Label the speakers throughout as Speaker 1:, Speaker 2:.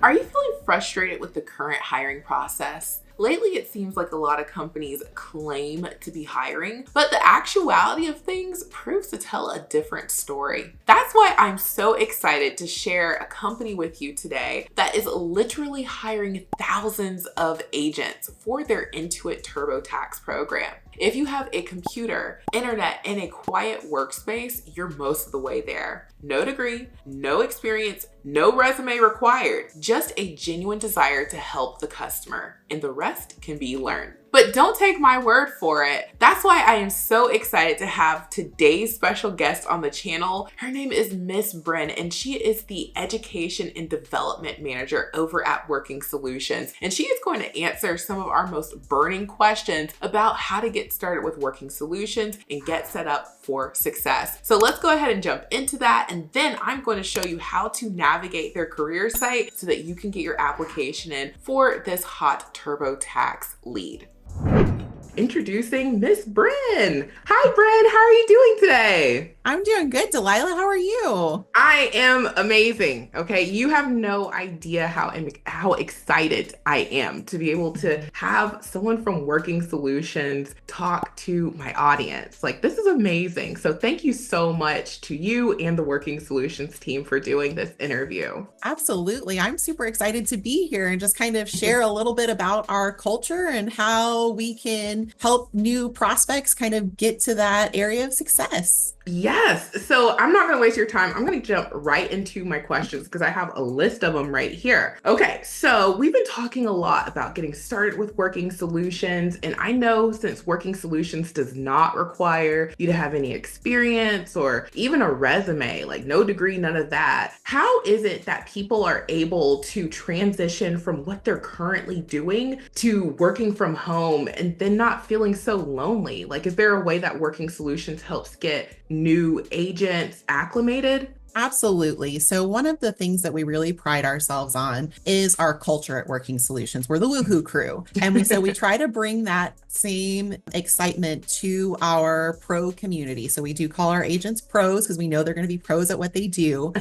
Speaker 1: Are you feeling frustrated with the current hiring process? Lately, it seems like a lot of companies claim to be hiring, but the actuality of things proves to tell a different story. That's why I'm so excited to share a company with you today that is literally hiring thousands of agents for their Intuit TurboTax program. If you have a computer, internet, and a quiet workspace, you're most of the way there. No degree, no experience, no resume required, just a genuine desire to help the customer, and the rest can be learned. But don't take my word for it. That's why I am so excited to have today's special guest on the channel. Her name is Miss Bryn, and she is the Education and Development Manager over at Working Solutions. And she is going to answer some of our most burning questions about how to get started with Working Solutions and get set up for success. So let's go ahead and jump into that. And then I'm going to show you how to navigate their career site so that you can get your application in for this hot TurboTax lead. Introducing Miss Bryn. Hi, Bryn. How are you doing today?
Speaker 2: I'm doing good, Delilah. How are you?
Speaker 1: I am amazing. Okay, you have no idea how excited I am to be able to have someone from Working Solutions talk to my audience. Like, this is amazing. So thank you so much to you and the Working Solutions team for doing this interview.
Speaker 2: Absolutely. I'm super excited to be here and just kind of share a little bit about our culture and how we can help new prospects kind of get to that area of success.
Speaker 1: Yes. So I'm not going to waste your time. I'm going to jump right into my questions because I have a list of them right here. Okay. So we've been talking a lot about getting started with Working Solutions. And I know since Working Solutions does not require you to have any experience or even a resume, like no degree, none of that. How is it that people are able to transition from what they're currently doing to working from home and then not feeling so lonely? Like, is there a way that Working Solutions helps get new agents acclimated?
Speaker 2: Absolutely. So one of the things that we really pride ourselves on is our culture at Working Solutions. We're the woohoo crew. And we try to bring that same excitement to our pro community. So we do call our agents pros because we know they're going to be pros at what they do.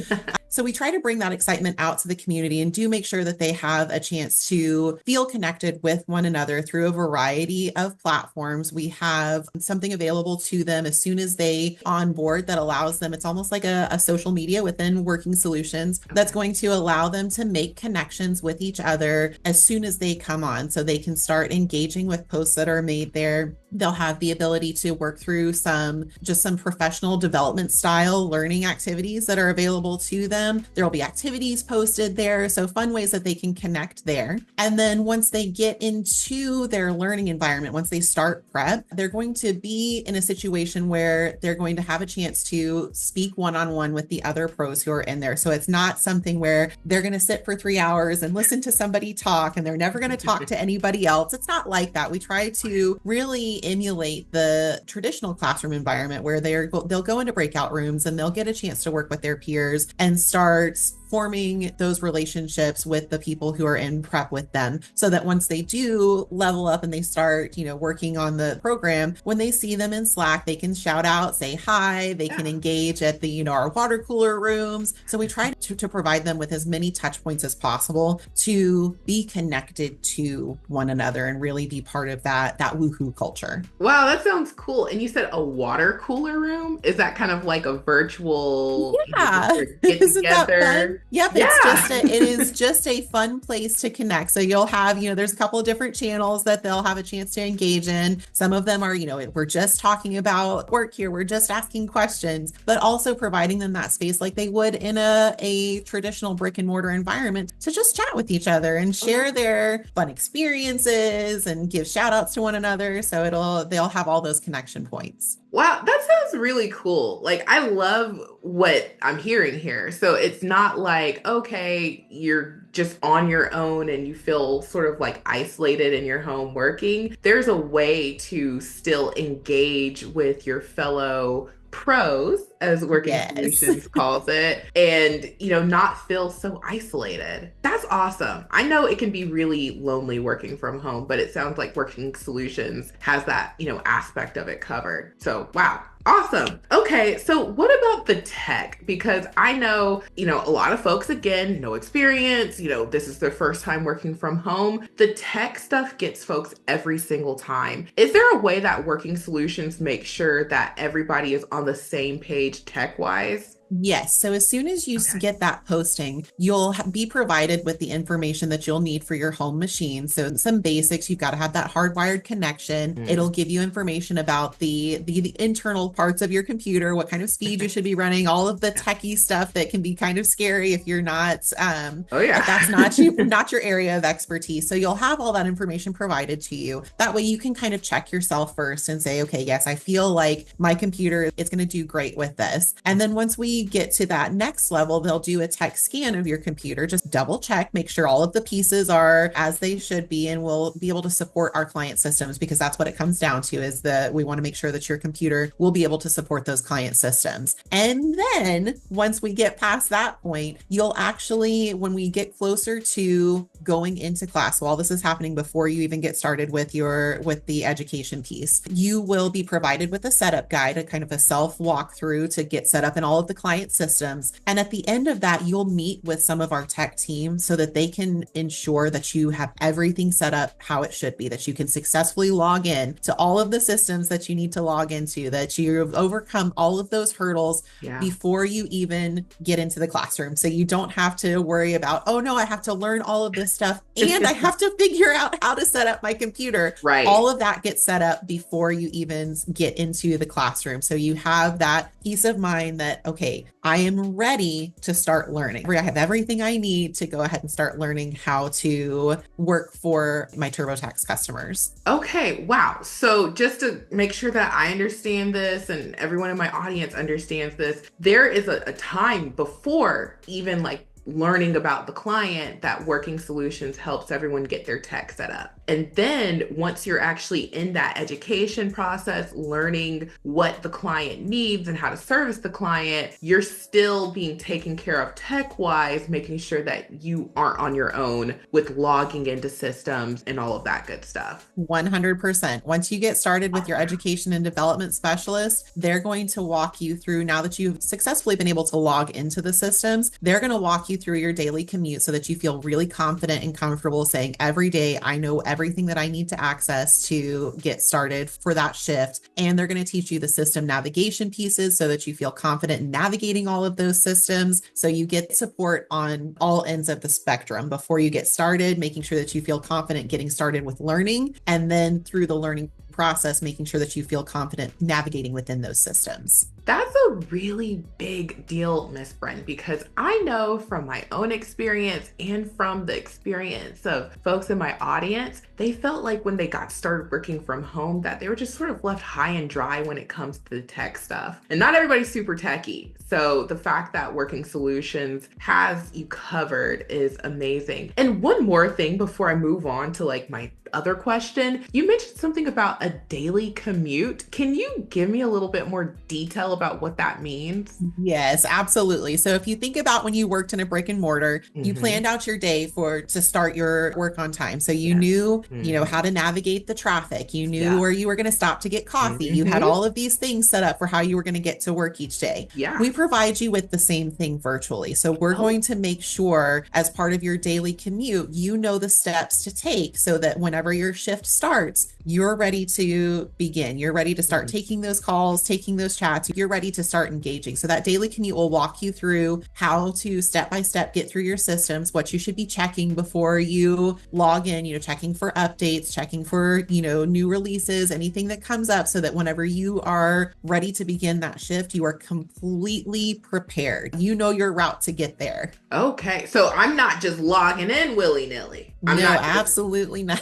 Speaker 2: So we try to bring that excitement out to the community and do make sure that they have a chance to feel connected with one another through a variety of platforms. We have something available to them as soon as they onboard that allows them, it's almost like a social media within Working Solutions that's going to allow them to make connections with each other as soon as they come on. So they can start engaging with posts that are made there. They'll have the ability to work through some professional development style learning activities that are available to them. There will be activities posted there. So fun ways that they can connect there. And then once they get into their learning environment, once they start prep, they're going to be in a situation where they're going to have a chance to speak one-on-one with the other pros who are in there. So it's not something where they're going to sit for 3 hours and listen to somebody talk and they're never going to talk to anybody else. It's not like that. We try to really emulate the traditional classroom environment where they'll go into breakout rooms and they'll get a chance to work with their peers and start forming those relationships with the people who are in prep with them so that once they do level up and they start, working on the program, when they see them in Slack, they can shout out, say hi, they can engage at the, our water cooler rooms. So we try to provide them with as many touch points as possible to be connected to one another and really be part of that woohoo culture.
Speaker 1: Wow, that sounds cool. And you said a water cooler room? Is that kind of like a virtual
Speaker 2: Yeah.
Speaker 1: get
Speaker 2: Isn't that fun?
Speaker 1: together?
Speaker 2: Yep,
Speaker 1: Yeah.
Speaker 2: it is just a fun place to connect. So you'll have, there's a couple of different channels that they'll have a chance to engage in. Some of them are, we're just talking about work here. We're just asking questions, but also providing them that space like they would in a traditional brick and mortar environment to just chat with each other and share their fun experiences and give shout outs to one another. So they'll have all those connection points.
Speaker 1: Wow, that sounds really cool. Like, I love what I'm hearing here. So it's not like, okay, you're just on your own and you feel sort of like isolated in your home working. There's a way to still engage with your fellow pros, as Working
Speaker 2: Yes.
Speaker 1: Solutions calls it, and, not feel so isolated. That's awesome. I know it can be really lonely working from home, but it sounds like Working Solutions has that, aspect of it covered. So, wow. Awesome. Okay, so what about the tech? Because I know, a lot of folks, again, no experience, this is their first time working from home. The tech stuff gets folks every single time. Is there a way that Working Solutions make sure that everybody is on the same page tech-wise?
Speaker 2: Yes. So as soon as you get that posting, you'll be provided with the information that you'll need for your home machine. So some basics, you've got to have that hardwired connection. It'll give you information about the internal parts of your computer, what kind of speed you should be running, all of the techie stuff that can be kind of scary if you're not, if that's not your area of expertise. So you'll have all that information provided to you. That way you can kind of check yourself first and say, okay, yes, I feel like my computer is going to do great with this. And then once we get to that next level, they'll do a tech scan of your computer, just double check, make sure all of the pieces are as they should be, and we'll be able to support our client systems, because that's what it comes down to, is that we want to make sure that your computer will be able to support those client systems. And then once we get past that point, you'll actually, when we get closer to going into class, so all this is happening before you even get started with the education piece, you will be provided with a setup guide, a kind of a self walkthrough to get set up in all of the client systems. And at the end of that, you'll meet with some of our tech team so that they can ensure that you have everything set up how it should be, that you can successfully log in to all of the systems that you need to log into, that you've overcome all of those hurdles before you even get into the classroom. So you don't have to worry about, oh no, I have to learn all of this stuff and I have to figure out how to set up my computer.
Speaker 1: Right.
Speaker 2: All of that gets set up before you even get into the classroom. So you have that peace of mind that, okay, I am ready to start learning. I have everything I need to go ahead and start learning how to work for my TurboTax customers.
Speaker 1: Okay, wow. So just to make sure that I understand this and everyone in my audience understands this, there is a time before even like learning about the client that Working Solutions helps everyone get their tech set up. And then once you're actually in that education process, learning what the client needs and how to service the client, you're still being taken care of tech-wise, making sure that you aren't on your own with logging into systems and all of that good stuff.
Speaker 2: 100%. Once you get started with your education and development specialist, they're going to walk you through, now that you've successfully been able to log into the systems, they're going to walk you through your daily commute so that you feel really confident and comfortable saying, every day I know everything that I need to access to get started for that shift. And they're going to teach you the system navigation pieces so that you feel confident in navigating all of those systems. So you get support on all ends of the spectrum before you get started, making sure that you feel confident getting started with learning, and then through the learning process, making sure that you feel confident navigating within those systems.
Speaker 1: That's a really big deal, Miss Bren, because I know from my own experience and from the experience of folks in my audience, they felt like when they got started working from home that they were just sort of left high and dry when it comes to the tech stuff. And not everybody's super techie. So the fact that Working Solutions has you covered is amazing. And one more thing before I move on to like my other question, you mentioned something about a daily commute. Can you give me a little bit more detail about what that means?
Speaker 2: Yes, absolutely. So if you think about when you worked in a brick and mortar, you planned out your day to start your work on time. So you knew, how to navigate the traffic. You knew where you were going to stop to get coffee. You had all of these things set up for how you were going to get to work each day.
Speaker 1: Yeah.
Speaker 2: We provide you with the same thing virtually. So we're going to make sure as part of your daily commute, you know the steps to take so that whenever your shift starts, you're ready to begin. You're ready to start taking those calls, taking those chats. You're ready to start engaging. So that daily commute will walk you through how to step by step get through your systems, what you should be checking before you log in, checking for updates, checking for, new releases, anything that comes up, so that whenever you are ready to begin that shift, you are completely prepared. You know your route to get there.
Speaker 1: Okay. So I'm not just logging in willy-nilly.
Speaker 2: Absolutely not.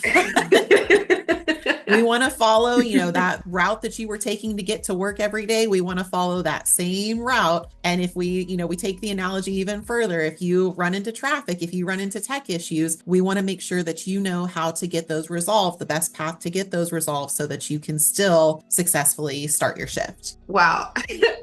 Speaker 2: We want to follow, that route that you were taking to get to work every day. We want to follow that same route. And if we take the analogy even further, if you run into traffic, if you run into tech issues, we want to make sure that you know how to get those resolved, the best path to get those resolved so that you can still successfully start your shift.
Speaker 1: Wow.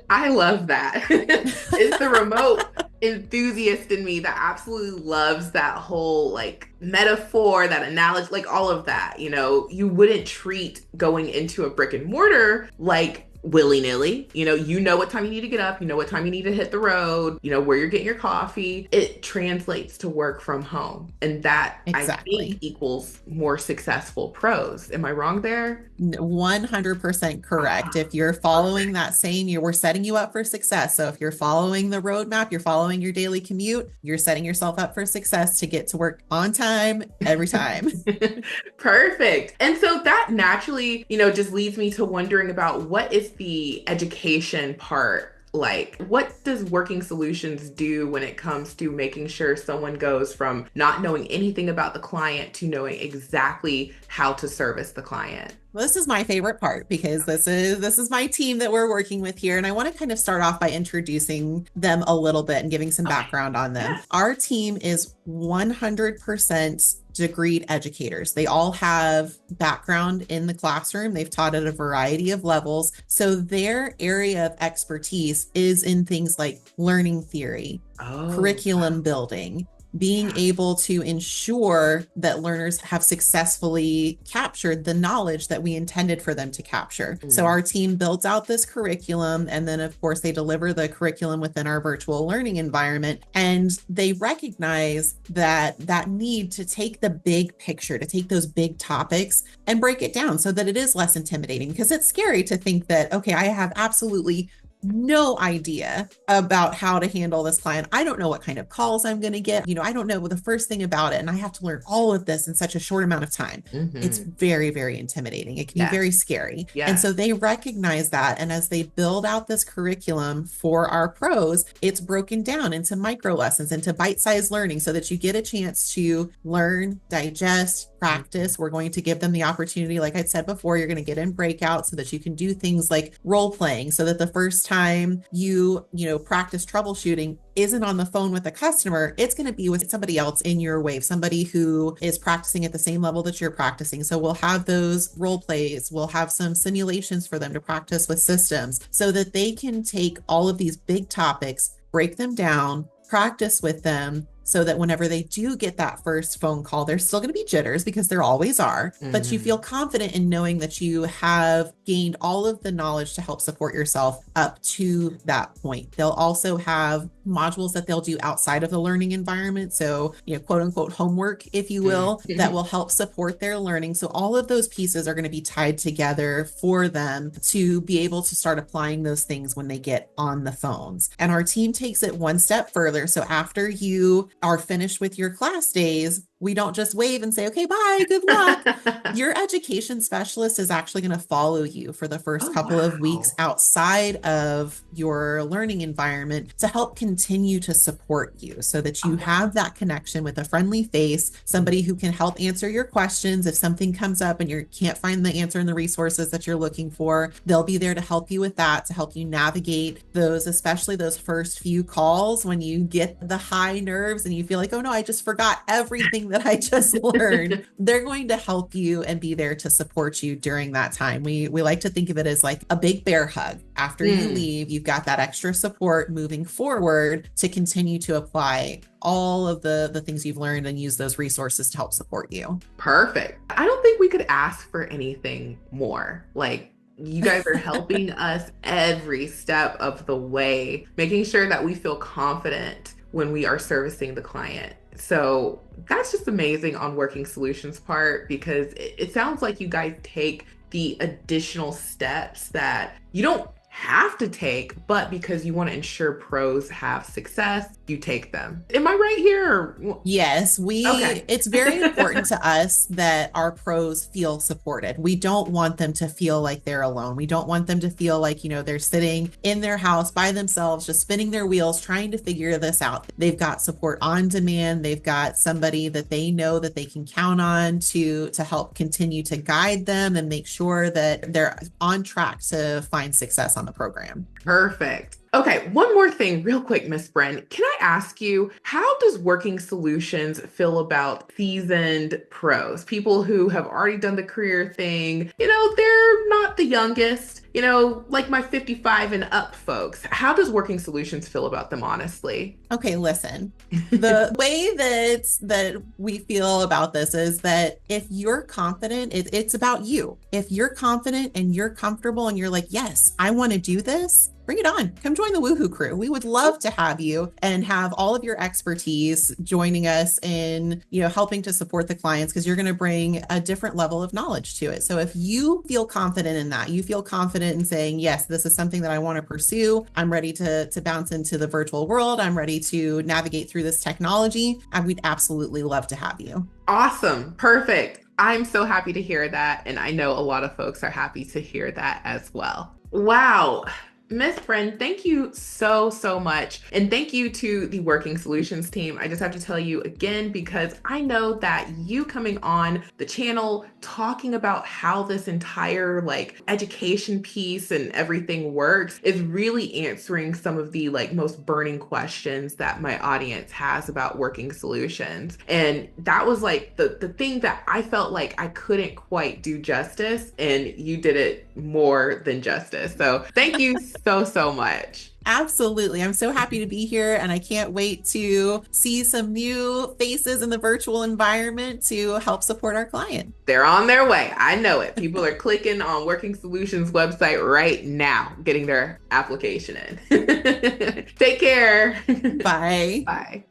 Speaker 1: I love that. It's the remote enthusiast in me that absolutely loves that whole like metaphor, that analogy, like all of that. You wouldn't treat going into a brick and mortar like willy-nilly. You know what time you need to get up, you know what time you need to hit the road, where you're getting your coffee. It translates to work from home. And that
Speaker 2: Exactly.
Speaker 1: I think equals more successful pros. Am I wrong there?
Speaker 2: 100% correct. If you're following that same, we're setting you up for success. So if you're following the roadmap, you're following your daily commute, you're setting yourself up for success to get to work on time every time.
Speaker 1: Perfect. And so that naturally, just leads me to wondering about what is the education part like? What does Working Solutions do when it comes to making sure someone goes from not knowing anything about the client to knowing exactly how to service the client?
Speaker 2: Well, this is my favorite part because this is my team that we're working with here. And I want to kind of start off by introducing them a little bit and giving some background on them. Yes. Our team is 100% degreed educators. They all have background in the classroom. They've taught at a variety of levels. So their area of expertise is in things like learning theory, curriculum building, being able to ensure that learners have successfully captured the knowledge that we intended for them to capture. So our team builds out this curriculum, and then of course they deliver the curriculum within our virtual learning environment. And they recognize that need to take the big picture, to take those big topics and break it down so that it is less intimidating, because it's scary to think that, okay, I have absolutely no idea about how to handle this client. I don't know what kind of calls I'm going to get. I don't know the first thing about it. And I have to learn all of this in such a short amount of time. Mm-hmm. It's very, very intimidating. It can be very scary. Yeah. And so they recognize that. And as they build out this curriculum for our pros, it's broken down into micro lessons, into bite-sized learning so that you get a chance to learn, digest, practice. We're going to give them the opportunity, like I said before, you're going to get in breakout so that you can do things like role playing, so that the first time you practice troubleshooting isn't on the phone with a customer, it's going to be with somebody else in your wave, somebody who is practicing at the same level that you're practicing. So we'll have those role plays, we'll have some simulations for them to practice with systems so that they can take all of these big topics, break them down, practice with them, so that whenever they do get that first phone call, there's still going to be jitters because there always are, but you feel confident in knowing that you have gained all of the knowledge to help support yourself up to that point. They'll also have modules that they'll do outside of the learning environment. So, quote unquote homework, if you will, that will help support their learning. So all of those pieces are going to be tied together for them to be able to start applying those things when they get on the phones. And our team takes it one step further. So after you are finished with your class days, we don't just wave and say, okay, bye, good luck. Your education specialist is actually going to follow you for the first couple of weeks outside of your learning environment to help continue to support you so that you have that connection with a friendly face, somebody who can help answer your questions. If something comes up and you can't find the answer in the resources that you're looking for, they'll be there to help you with that, to help you navigate those, especially those first few calls when you get the high nerves and you feel like, oh no, I just forgot everything that I just learned. They're going to help you and be there to support you during that time. We like to think of it as like a big bear hug. After you leave, you've got that extra support moving forward to continue to apply all of the things you've learned and use those resources to help support you.
Speaker 1: Perfect. I don't think we could ask for anything more. Like, you guys are helping us every step of the way, making sure that we feel confident when we are servicing the client. So that's just amazing on Working Solutions part, because it sounds like you guys take the additional steps that you don't have to take, but because you want to ensure pros have success, you take them. Am I right here?
Speaker 2: Yes,
Speaker 1: Okay.
Speaker 2: it's very important to us that our pros feel supported. We don't want them to feel like they're alone. We don't want them to feel like, they're sitting in their house by themselves, just spinning their wheels, trying to figure this out. They've got support on demand. They've got somebody that they know that they can count on to help continue to guide them and make sure that they're on track to find success on the program.
Speaker 1: Perfect. Okay, one more thing real quick, Miss Bren. Can I ask you, how does Working Solutions feel about seasoned pros, people who have already done the career thing? They're not the youngest, like my 55 and up folks. How does Working Solutions feel about them, honestly?
Speaker 2: Okay, listen. The way that we feel about this is that if you're confident, it's about you. If you're confident and you're comfortable and you're like, yes, I want to do this, bring it on. Come join the Woohoo crew. We would love to have you and have all of your expertise joining us in, helping to support the clients, because you're going to bring a different level of knowledge to it. So if you feel confident in that, you feel confident in saying, yes, this is something that I want to pursue. I'm ready to bounce into the virtual world. I'm ready to navigate through this technology. And we'd absolutely love to have you.
Speaker 1: Awesome. Perfect. I'm so happy to hear that. And I know a lot of folks are happy to hear that as well. Wow. Miss Bren, thank you so, so much. And thank you to the Working Solutions team. I just have to tell you again, because I know that you coming on the channel, talking about how this entire education piece and everything works is really answering some of the most burning questions that my audience has about Working Solutions. And that was the thing that I felt like I couldn't quite do justice, and you did it more than justice. So thank you so much.
Speaker 2: Absolutely. I'm so happy to be here, and I can't wait to see some new faces in the virtual environment to help support our client.
Speaker 1: They're on their way. I know it. People are clicking on Working Solutions website right now, getting their application in. Take care.
Speaker 2: Bye.
Speaker 1: Bye.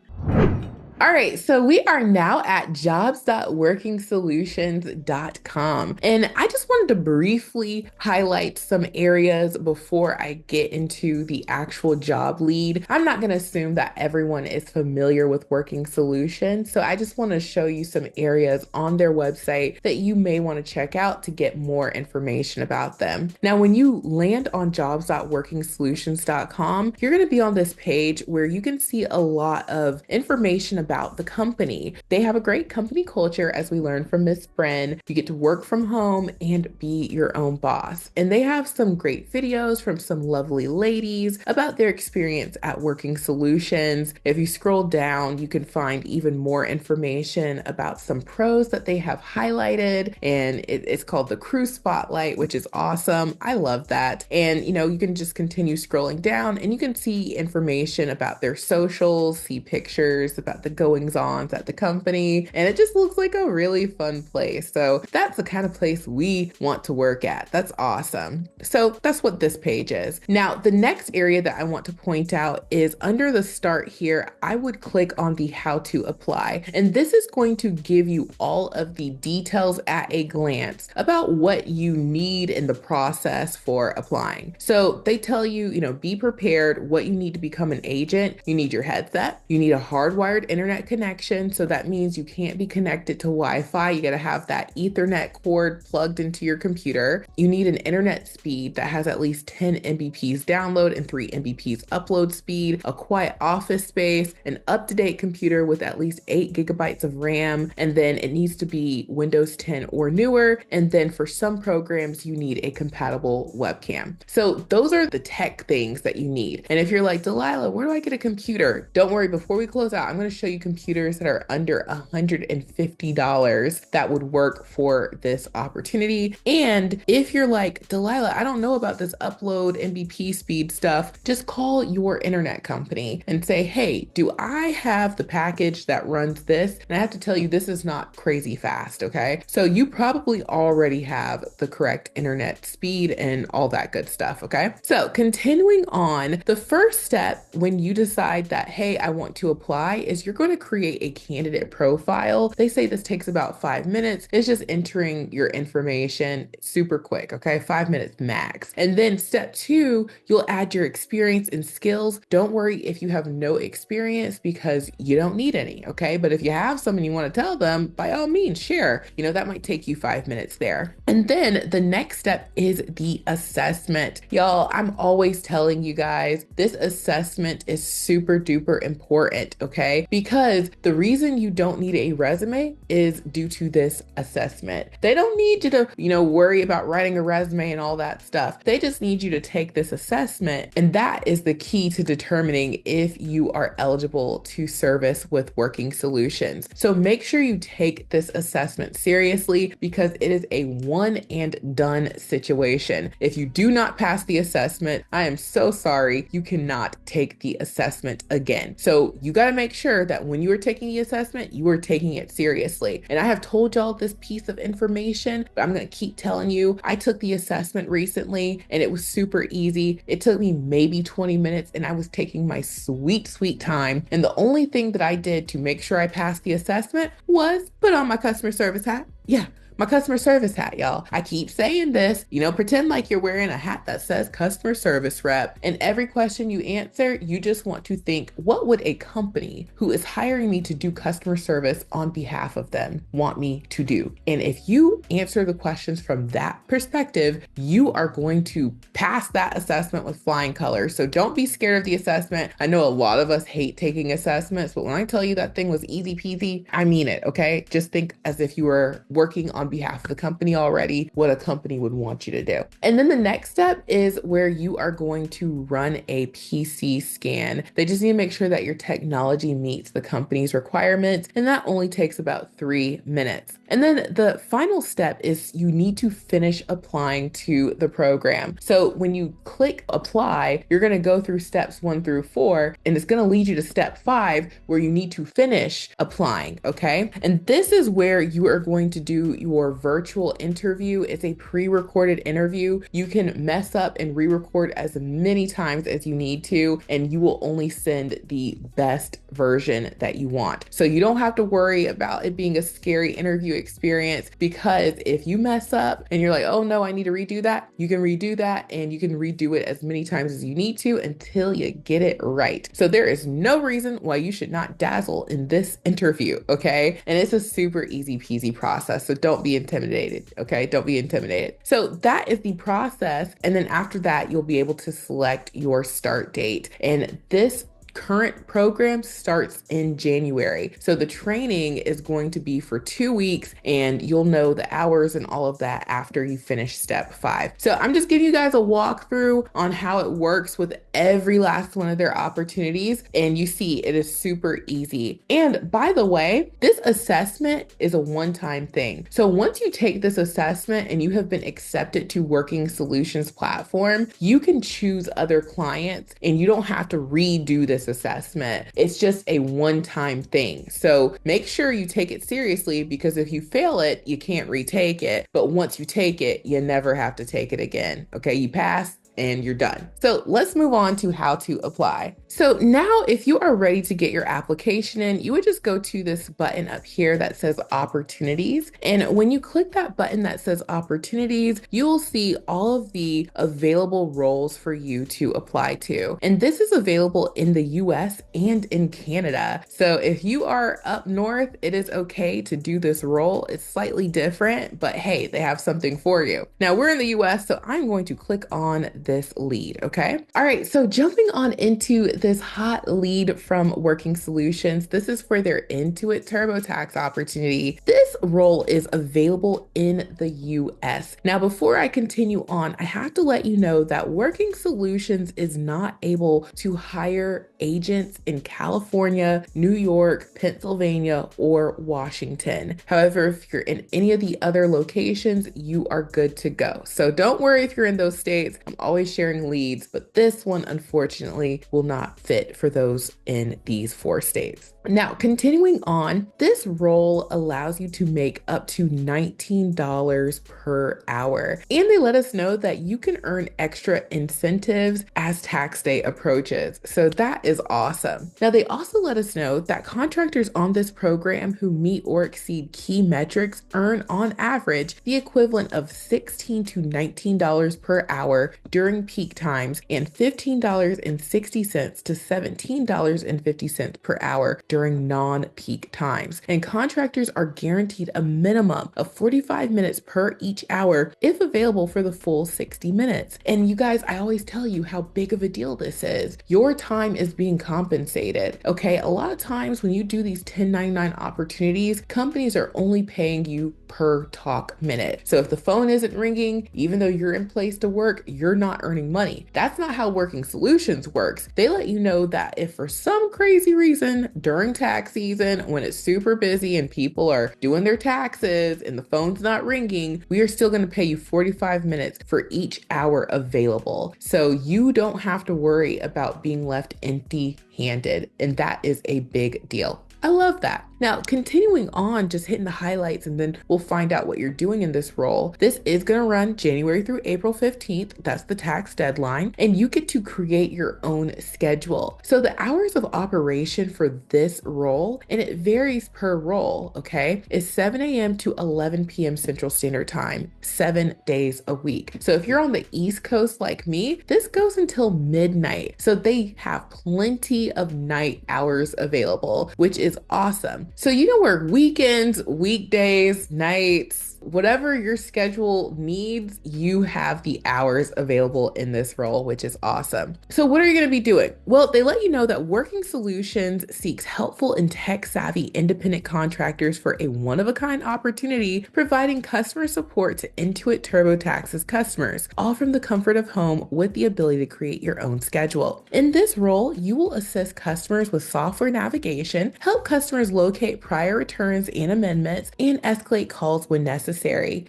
Speaker 1: All right, so we are now at jobs.workingsolutions.com. And I just wanted to briefly highlight some areas before I get into the actual job lead. I'm not going to assume that everyone is familiar with Working Solutions, so I just want to show you some areas on their website that you may want to check out to get more information about them. Now, when you land on jobs.workingsolutions.com, you're going to be on this page where you can see a lot of information about the company. They have a great company culture, as we learned from Miss Bren. You get to work from home and be your own boss. And they have some great videos from some lovely ladies about their experience at Working Solutions. If you scroll down, you can find even more information about some pros that they have highlighted. And it's called the Crew Spotlight, which is awesome. I love that. And you can just continue scrolling down and you can see information about their socials, see pictures about the goings-ons at the company, and it just looks like a really fun place. So that's the kind of place we want to work at. That's awesome. So that's what this page is. Now, the next area that I want to point out is under the start here, I would click on the how to apply. And this is going to give you all of the details at a glance about what you need in the process for applying. So they tell you, be prepared what you need to become an agent. You need your headset. You need a hardwired internet connection. So that means you can't be connected to Wi-Fi. You got to have that Ethernet cord plugged into your computer. You need an internet speed that has at least 10 Mbps download and 3 Mbps upload speed, a quiet office space, an up-to-date computer with at least 8 gigabytes of RAM, and then it needs to be Windows 10 or newer. And then for some programs, you need a compatible webcam. So those are the tech things that you need. And if you're like, Delilah, where do I get a computer? Don't worry, before we close out, I'm going to show you computers that are under $150 that would work for this opportunity. And if you're like, Delilah, I don't know about this upload MBP speed stuff, just call your internet company and say, hey, do I have the package that runs this? And I have to tell you, this is not crazy fast, okay? So you probably already have the correct internet speed and all that good stuff, okay? So continuing on, the first step when you decide that, hey, I want to apply, is you're going going to create a candidate profile. They say this takes about 5 minutes. It's just entering your information super quick, okay? 5 minutes max. And then step 2, you'll add your experience and skills. Don't worry if you have no experience because you don't need any, okay? But if you have some and you want to tell them, by all means, share. That might take you 5 minutes there. And then the next step is the assessment. Y'all, I'm always telling you guys, this assessment is super duper important, okay? Because the reason you don't need a resume is due to this assessment. They don't need you to, worry about writing a resume and all that stuff. They just need you to take this assessment. And that is the key to determining if you are eligible to service with Working Solutions. So make sure you take this assessment seriously because it is a one and done situation. If you do not pass the assessment, I am so sorry, you cannot take the assessment again. So you got to make sure that when you are taking the assessment, you are taking it seriously. And I have told y'all this piece of information, but I'm going to keep telling you, I took the assessment recently and it was super easy. It took me maybe 20 minutes and I was taking my sweet, sweet time. And the only thing that I did to make sure I passed the assessment was put on my customer service hat. Yeah, my customer service hat, y'all. I keep saying this, pretend like you're wearing a hat that says customer service rep. And every question you answer, you just want to think, what would a company who is hiring me to do customer service on behalf of them want me to do? And if you answer the questions from that perspective, you are going to pass that assessment with flying colors. So don't be scared of the assessment. I know a lot of us hate taking assessments, but when I tell you that thing was easy peasy, I mean it, okay? Just think as if you were working on behalf of the company already, what a company would want you to do. And then the next step is where you are going to run a PC scan. They just need to make sure that your technology meets the company's requirements, and that only takes about 3 minutes. And then the final step is you need to finish applying to the program. So when you click apply, you're going to go through steps 1 through 4, and it's going to lead you to step 5 where you need to finish applying, okay? And this is where you are going to do your virtual interview. It's a pre-recorded interview. You can mess up and re-record as many times as you need to, and you will only send the best version that you want. So you don't have to worry about it being a scary interview experience, because if you mess up and you're like, oh no, I need to redo that, you can redo that, and you can redo it as many times as you need to until you get it right. So there is no reason why you should not dazzle in this interview, okay? And it's a super easy peasy process. So don't be intimidated, okay? Don't be intimidated. So that is the process. And then after that, you'll be able to select your start date. And this current program starts in January. So the training is going to be for 2 weeks, and you'll know the hours and all of that after you finish step 5. So I'm just giving you guys a walkthrough on how it works with every last one of their opportunities. And you see, it is super easy. And by the way, this assessment is a one-time thing. So once you take this assessment and you have been accepted to Working Solutions platform, you can choose other clients and you don't have to redo this assessment. It's just a one-time thing. So make sure you take it seriously, because if you fail it, you can't retake it. But once you take it, you never have to take it again. Okay, you pass and you're done. So let's move on to how to apply. So now if you are ready to get your application in, you would just go to this button up here that says opportunities. And when you click that button that says opportunities, you'll see all of the available roles for you to apply to. And this is available in the US and in Canada. So if you are up north, it is okay to do this role. It's slightly different, but hey, they have something for you. Now we're in the US, so I'm going to click on this lead, okay? All right, so jumping on into this hot lead from Working Solutions, this is for their Intuit TurboTax opportunity. This role is available in the US. Now, before I continue on, I have to let you know that Working Solutions is not able to hire agents in California, New York, Pennsylvania, or Washington. However, if you're in any of the other locations, you are good to go. So don't worry if you're in those states. I'm always sharing leads, but this one unfortunately will not fit for those in these 4 states. Now, continuing on, this role allows you to make up to $19 per hour. And they let us know that you can earn extra incentives as tax day approaches. So that is awesome. Now, they also let us know that contractors on this program who meet or exceed key metrics earn on average the equivalent of $16 to $19 per hour during peak times and $15.60 to $17.50 per hour during non-peak times. And contractors are guaranteed a minimum of 45 minutes per each hour if available for the full 60 minutes. And you guys, I always tell you how big of a deal this is. Your time is being compensated, okay? A lot of times when you do these 1099 opportunities, companies are only paying you per talk minute. So if the phone isn't ringing, even though you're in place to work, you're not earning money. That's not how Working Solutions works. They let you know that if for some crazy reason during tax season, when it's super busy and people are doing their taxes and the phone's not ringing, we are still going to pay you 45 minutes for each hour available. So you don't have to worry about being left empty-handed. And that is a big deal. I love that. Now, continuing on, just hitting the highlights, and then we'll find out what you're doing in this role. This is going to run January through April 15th. That's the tax deadline. And you get to create your own schedule. So the hours of operation for this role, and it varies per role, okay, is 7 a.m. to 11 p.m. Central Standard Time, 7 days a week. So if you're on the East Coast like me, this goes until midnight. So they have plenty of night hours available, which is awesome. So you can work weekends, weekdays, nights, whatever your schedule needs, you have the hours available in this role, which is awesome. So what are you going to be doing? Well, they let you know that Working Solutions seeks helpful and tech-savvy independent contractors for a one-of-a-kind opportunity, providing customer support to Intuit TurboTax's customers, all from the comfort of home with the ability to create your own schedule. In this role, you will assist customers with software navigation, help customers locate prior returns and amendments, and escalate calls when necessary.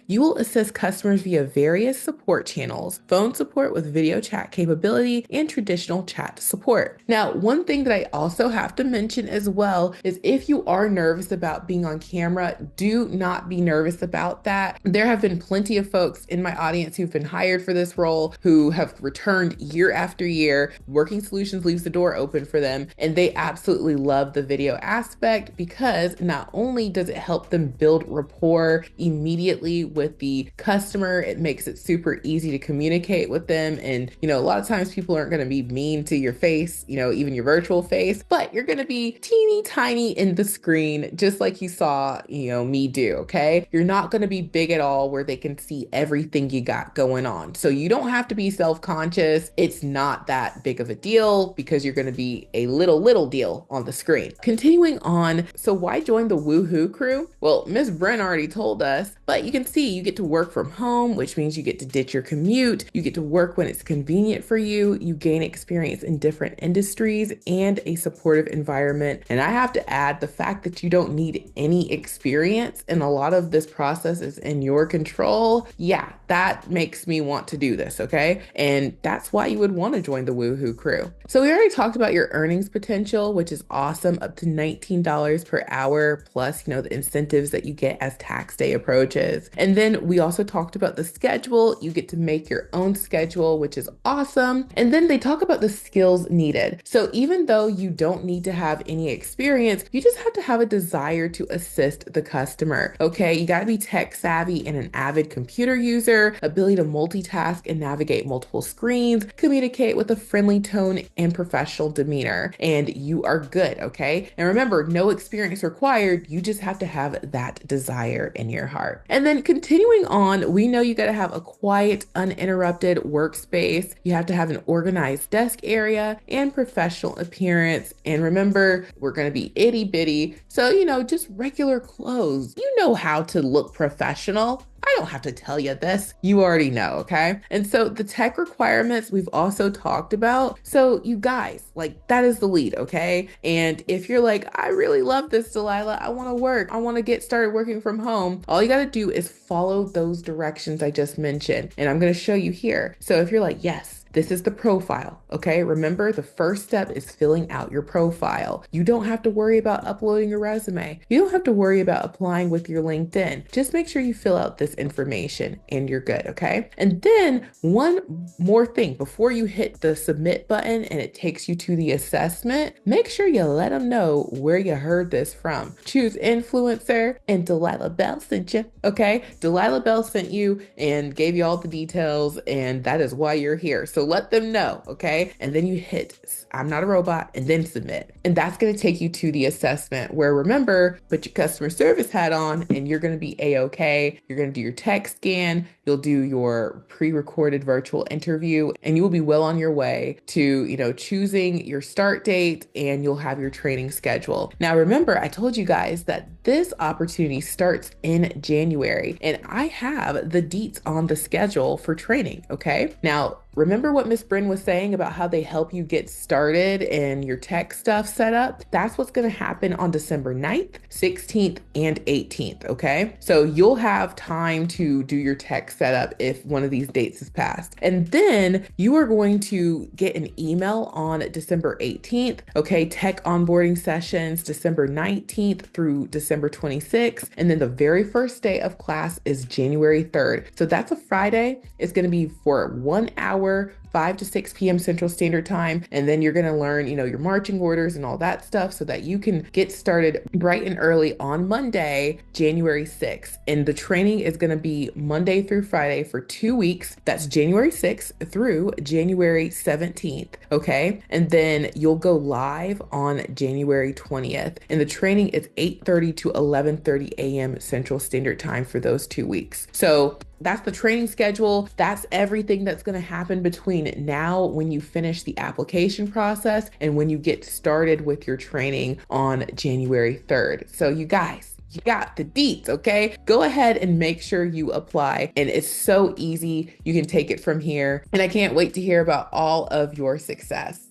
Speaker 1: You will assist customers via various support channels, phone support with video chat capability, and traditional chat support. Now, one thing that I also have to mention as well is if you are nervous about being on camera, do not be nervous about that. There have been plenty of folks in my audience who've been hired for this role who have returned year after year. Working Solutions leaves the door open for them, and they absolutely love the video aspect because not only does it help them build rapport immediately with the customer, it makes it super easy to communicate with them. And, a lot of times people aren't going to be mean to your face, even your virtual face, but you're going to be teeny tiny in the screen, just like you saw, me do. Okay. You're not going to be big at all where they can see everything you got going on. So you don't have to be self-conscious. It's not that big of a deal because you're going to be a little deal on the screen. Continuing on. So why join the Woohoo crew? Well, Miss Brent already told us, but you can see you get to work from home, which means you get to ditch your commute. You get to work when it's convenient for you. You gain experience in different industries and a supportive environment. And I have to add the fact that you don't need any experience and a lot of this process is in your control. Yeah, that makes me want to do this, okay? And that's why you would want to join the Woohoo crew. So we already talked about your earnings potential, which is awesome, up to $19 per hour, plus, the incentives that you get as tax day approaches. And then we also talked about the schedule. You get to make your own schedule, which is awesome. And then they talk about the skills needed. So even though you don't need to have any experience, you just have to have a desire to assist the customer. Okay, you got to be tech savvy and an avid computer user, ability to multitask and navigate multiple screens, communicate with a friendly tone and professional demeanor, and you are good. Okay, and remember, no experience required. You just have to have that desire in your heart. And then continuing on, we know you got to have a quiet, uninterrupted workspace. You have to have an organized desk area and professional appearance. And remember, we're going to be itty bitty. So, just regular clothes. You know how to look professional. I don't have to tell you this. You already know, okay? And so the tech requirements we've also talked about. So you guys, that is the lead, okay? And if you're like, I really love this, Delilah, I want to work. I want to get started working from home. All you got to do is follow those directions I just mentioned. And I'm going to show you here. So if you're like, yes, This is the profile, okay? Remember, the first step is filling out your profile. You don't have to worry about uploading your resume. You don't have to worry about applying with your LinkedIn. Just make sure you fill out this information and you're good, okay? And then one more thing, before you hit the submit button and it takes you to the assessment, make sure you let them know where you heard this from. Choose influencer and Delilah Bell sent you, okay? Delilah Bell sent you and gave you all the details, and that is why you're here. So let them know, okay? And then you hit I'm not a robot and then submit. And that's going to take you to the assessment where, remember, put your customer service hat on and you're going to be A-okay. You're going to do your tech scan. You'll do your pre-recorded virtual interview, and you will be well on your way to, choosing your start date, and you'll have your training schedule. Now, remember, I told you guys that this opportunity starts in January, and I have the deets on the schedule for training, okay? Now, remember what Miss Bryn was saying about how they help you get started and your tech stuff set up? That's what's going to happen on December 9th, 16th, and 18th, okay? So you'll have time to do your tech setup if one of these dates is passed. And then you are going to get an email on December 18th, okay? Tech onboarding sessions, December 19th through December 26th. And then the very first day of class is January 3rd. So that's a Friday. It's going to be for 1 hour, 5 to 6 p.m. Central Standard Time. And then you're going to learn, your marching orders and all that stuff so that you can get started bright and early on Monday, January 6th. And the training is going to be Monday through Friday for 2 weeks. That's January 6th through January 17th. Okay. And then you'll go live on January 20th. And the training is 8:30 to 11:30 a.m. Central Standard Time for those 2 weeks. So that's the training schedule. That's everything that's going to happen between now when you finish the application process and when you get started with your training on January 3rd. So you guys, you got the deets, okay? Go ahead and make sure you apply. And it's so easy. You can take it from here. And I can't wait to hear about all of your success.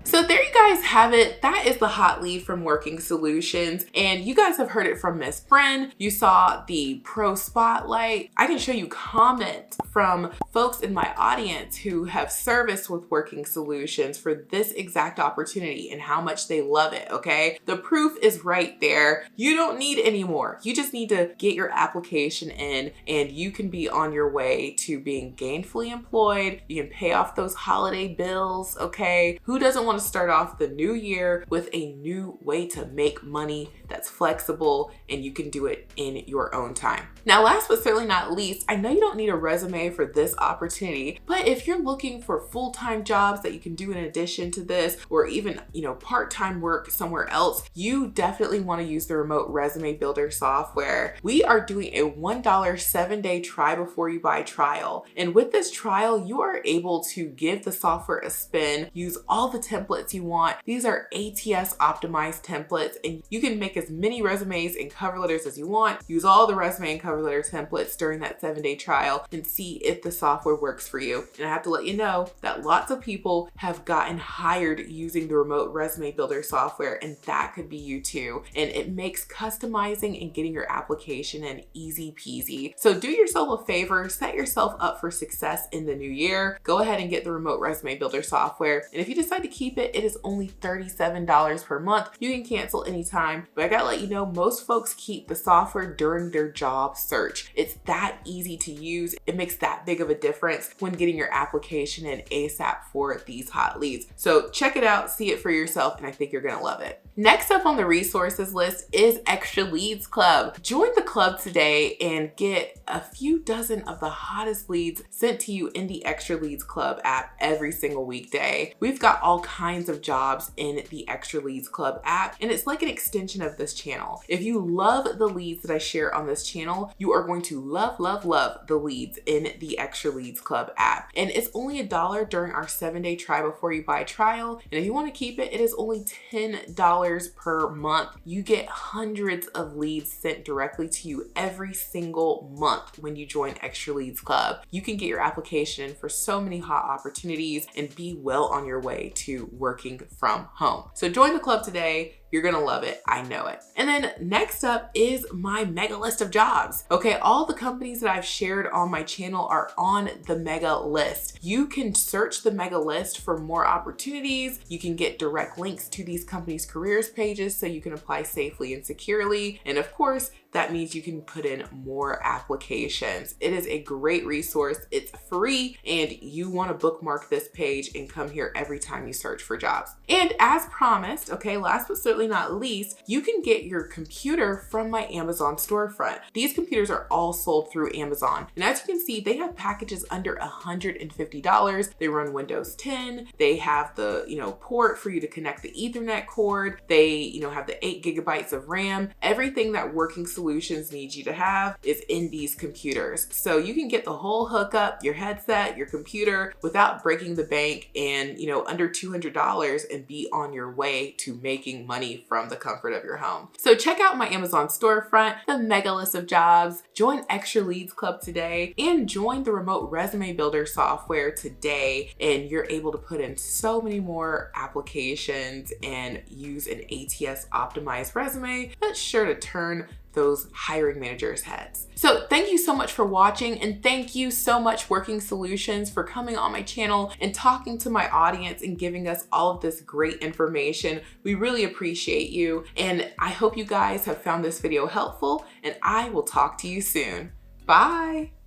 Speaker 1: So there you guys have it. That is the hot lead from Working Solutions. And you guys have heard it from Miss Bryn. You saw the pro spotlight. I can show you comments from folks in my audience who have serviced with Working Solutions for this exact opportunity and how much they love it, okay? The proof is right there. You don't need any more. You just need to get your application in and you can be on your way to being gainfully employed. You can pay off those holiday bills, okay? Who doesn't want to start off the new year with a new way to make money that's flexible and you can do it in your own time? Now, last but certainly not least, I know you don't need a resume for this opportunity, but if you're looking for full-time jobs that you can do in addition to this, or even, part-time work somewhere else, you definitely want to use the remote resume builder software. We are doing a $1 7-day try before you buy trial. And with this trial, you are able to give the software a spin, use all the templates you want. These are ATS optimized templates, and you can make as many resumes and cover letters as you want. Use all the resume and cover letter templates during that 7-day trial and see if the software works for you. And I have to let you know that lots of people have gotten hired using the remote resume builder software, and that could be you too. And it makes customizing and getting your application in easy peasy. So do yourself a favor, set yourself up for success in the new year. Go ahead and get the remote resume builder software. And if you decide to keep it, it is only $37 per month. You can cancel anytime, but I gotta let you know, most folks keep the software during their job search. It's that easy to use. It makes that big of a difference when getting your application in ASAP for these hot leads. So check it out, see it for yourself, and I think you're gonna love it. Next up on the resources list is Extra Leads Club. Join the club today and get a few dozen of the hottest leads sent to you in the Extra Leads Club app every single weekday. We've got all kinds of jobs in the Extra Leads Club app, and it's like an extension of this channel. If you love the leads that I share on this channel, you are going to love, love, love the leads in the Extra Leads Club app. And it's only $1 during our 7-day try before you buy trial. And if you want to keep it, it is only $10 per month. You get hundreds of leads sent directly to you every single month when you join Extra Leads Club. You can get your application in for so many hot opportunities and be well on your way to working from home. So join the club today. You're gonna love it, I know it. And then next up is my mega list of jobs. Okay, all the companies that I've shared on my channel are on the mega list. You can search the mega list for more opportunities. You can get direct links to these companies' careers pages so you can apply safely and securely. And of course, that means you can put in more applications. It is a great resource. It's free, and you want to bookmark this page and come here every time you search for jobs. And as promised, okay, last but certainly not least, you can get your computer from my Amazon storefront. These computers are all sold through Amazon. And as you can see, they have packages under $150. They run Windows 10. They have the, port for you to connect the Ethernet cord. They, have the 8 gigabytes of RAM. Everything that Working Solutions needs you to have is in these computers. So you can get the whole hookup, your headset, your computer, without breaking the bank and, under $200 and be on your way to making money from the comfort of your home. So check out my Amazon storefront, the mega list of jobs, join Extra Leads Club today, and join the remote resume builder software today. And you're able to put in so many more applications and use an ATS optimized resume that's sure to turn those hiring managers' heads. So thank you so much for watching, and thank you so much Working Solutions for coming on my channel and talking to my audience and giving us all of this great information. We really appreciate you, and I hope you guys have found this video helpful, and I will talk to you soon. Bye.